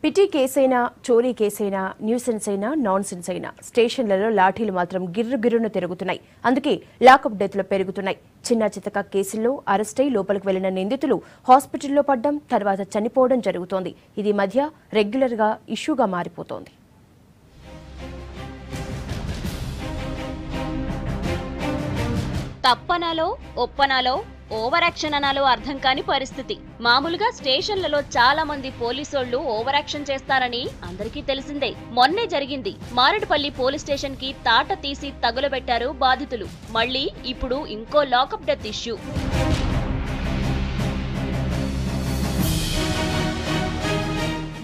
PT కేసైనా చోరీ కేసైనా nuisance అయినా non sense అయినా స్టేషన్లలో లాఠీలు మాత్రం గిర్రుగిర్రున తిరుగుతున్నాయి. అందుకే లాకప్ డెత్లు పెరుగుతున్నాయి. చిన్న చితక కేసుల్లో అరెస్టై లోపలికి వెళ్లిన నిందితులు హాస్పిటల్లో పడ్డం, తర్వాత చనిపోవడం జరుగుతోంది. ఇది మధ్య రెగ్యులర్ గా ఇష్యూగా మారిపోతోంది. తప్పనాలో ఒప్పనాలో ఓవర్ యాక్షన్ అనాలో అర్థం కాని పరిస్థితి. మామూలుగా స్టేషన్లలో చాలా మంది పోలీసోళ్లు ఓవర్ యాక్షన్ చేస్తారని అందరికీ తెలిసిందే. మొన్నే జరిగింది. మారేడుపల్లి పోలీస్ స్టేషన్ కి తాట తీసి తగులబెట్టారు బాధితులు. మళ్లీ ఇప్పుడు ఇంకో లాకప్ డెత్ ఇష్యూ.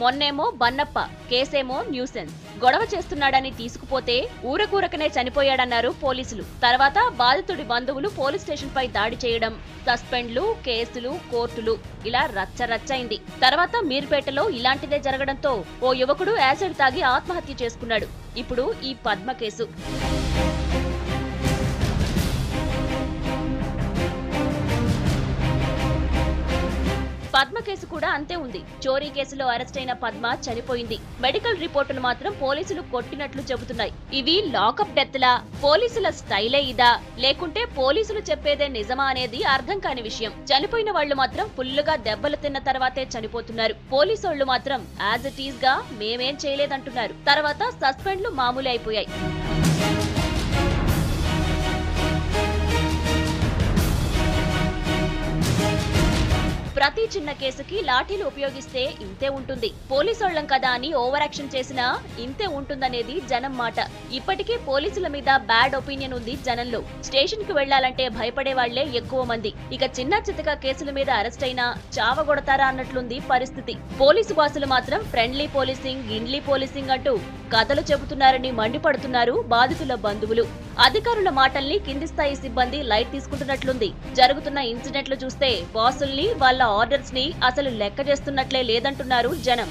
మొన్నేమో బన్నప్ప, కేసేమో న్యూసెన్స్. గొడవ చేస్తున్నాడని తీసుకుపోతే ఊరకూరకనే చనిపోయాడన్నారు పోలీసులు. తర్వాత బాధితుడి బంధువులు పోలీస్ స్టేషన్ పై దాడి చేయడం, సస్పెండ్లు, కేసులు, కోర్టులు ఇలా రచ్చరచ్చైంది. తర్వాత మీర్పేటలో ఇలాంటిదే జరగడంతో ఓ యువకుడు యాసిడ్ తాగి ఆత్మహత్య చేసుకున్నాడు. ఇప్పుడు ఈ పద్మ కేసు. పద్మ కేసు కూడా అంతే ఉంది. చోరీ కేసులో అరెస్ట్ అయిన పద్మ చనిపోయింది. మెడికల్ రిపోర్టులు మాత్రం పోలీసులు కొట్టినట్లు చెబుతున్నాయి. ఇవి లాకప్ డెత్లా, పోలీసుల స్టైలే ఇదా, లేకుంటే పోలీసులు చెప్పేదే నిజమా అనేది అర్థం కాని విషయం. చనిపోయిన వాళ్లు మాత్రం ఫుల్లుగా దెబ్బలు తిన్న తర్వాతే చనిపోతున్నారు. పోలీసోళ్లు మాత్రం యాజ్ ఇట్ ఈజ్ గా మేమేం చేయలేదంటున్నారు. తర్వాత సస్పెండ్లు మామూలు అయిపోయాయి. ప్రతి చిన్న కేసుకి లాఠీలు ఉపయోగిస్తే ఇంతే ఉంటుంది. పోలీసోళ్లం కదా అని ఓవర్ యాక్షన్ చేసినా ఇంతే ఉంటుందనేది జనం మాట. ఇప్పటికే పోలీసుల మీద బ్యాడ్ ఒపీనియన్ ఉంది జనంలో. స్టేషన్ కు వెళ్లాలంటే భయపడే వాళ్లే ఎక్కువ మంది. ఇక చిన్న చితక కేసుల మీద అరెస్ట్ అయినా చావగొడతారా అన్నట్లుంది పరిస్థితి. పోలీసు బాసులు మాత్రం ఫ్రెండ్లీ పోలీసింగ్, గిండ్లీ పోలీసింగ్ అంటూ కథలు చెబుతున్నారని మండిపడుతున్నారు బాధితుల బంధువులు. అధికారుల మాటల్ని కింది స్థాయి సిబ్బంది లైట్ తీసుకుంటున్నట్లుంది. జరుగుతున్న ఇన్సిడెంట్లు చూస్తే బాసుల్ని, వాళ్ళ ఆర్డర్స్ ని అసలు లెక్క చేస్తున్నట్లే లేదంటున్నారు జనం.